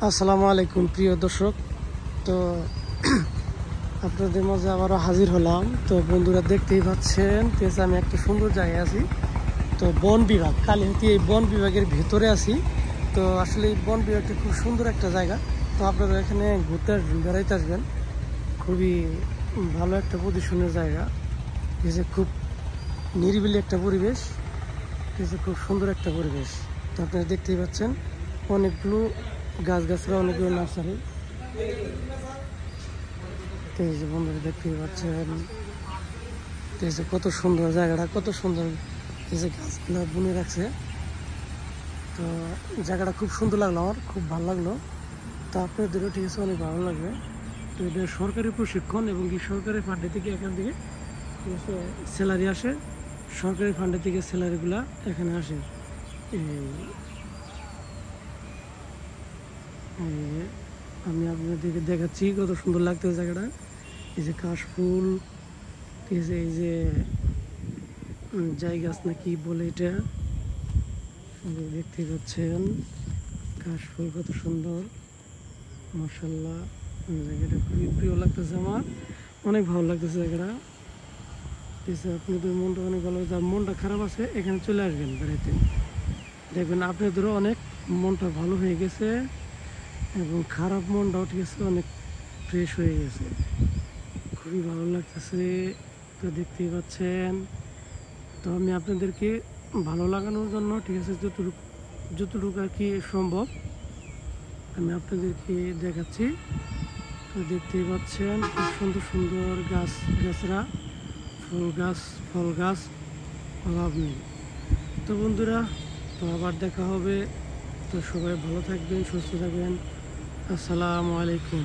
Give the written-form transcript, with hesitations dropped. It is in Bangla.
আসসালামু আলাইকুম প্রিয় দর্শক। তো আপনাদের মাঝে আবারও হাজির হলাম। তো বন্ধুরা দেখতেই পাচ্ছেন আমি একটা সুন্দর জায়গায় আছি। তো বন বিভাগ কালিহাতী, এই বন বিভাগের ভেতরে আছি। তো আসলে এই বন বিভাগটা খুব সুন্দর একটা জায়গা। তো আপনারা এখানে ঘুরতে আসবেন, বেড়াইতে আসবেন। খুবই ভালো একটা পজিশনের জায়গা। খুব নিরিবিলি একটা পরিবেশ, খুব সুন্দর একটা পরিবেশ। তো আপনারা দেখতেই পাচ্ছেন অনেকগুলো গাছগাছরা, অনেকগুলো নার্সারি। বন্ধুরা দেখতেই পাচ্ছেন কত সুন্দর জায়গাটা, কত সুন্দর গাছগুলো বুনে রাখছে। তো জায়গাটা খুব সুন্দর লাগলো, আমার খুব ভালো লাগলো। তো আপনাদেরও ঠিক আছে, অনেক ভালো লাগবে। তো এটা সরকারি প্রশিক্ষণ এবং কি সরকারি ফান্ডে থেকে এখান থেকে ঠিক আছে স্যালারি আসে। সরকারি ফান্ডে থেকে স্যালারিগুলা এখানে আসে। আমি আপনাদেরকে দেখাচ্ছি কত সুন্দর লাগতেছে জায়গাটা। এই যে কাশফুল, ঠিক আছে, এই যে জায়গা না কি বলে এটা, দেখতে পাচ্ছেন কাশফুল কত সুন্দর, মাশাআল্লাহ। জায়গাটা খুবই প্রিয় লাগতেছে, আমার অনেক ভালো লাগতেছে জায়গাটা। ঠিক আছে, আপনাদের মনটা অনেক ভালো, যার মনটা খারাপ আছে এখানে চলে আসবেন বেড়াইতে, দেখবেন আপনাদেরও অনেক মনটা ভালো হয়ে গেছে এবং খারাপ মনটাও ঠিক আছে অনেক ফ্রেশ হয়ে গেছে, খুবই ভালো লাগতেছে। তো দেখতেই পাচ্ছেন। তো আমি আপনাদেরকে ভালো লাগানোর জন্য ঠিক আছে যতটুকু আর কি সম্ভব আমি আপনাদেরকে দেখাচ্ছি। তো দেখতেই পাচ্ছেন খুব সুন্দর সুন্দর গাছরা, ফল গাছ অভাব নেই। তো বন্ধুরা, তো আবার দেখা হবে। তো সবাই ভালো থাকবেন, সুস্থ থাকবেন। আসসালামু আলাইকুম।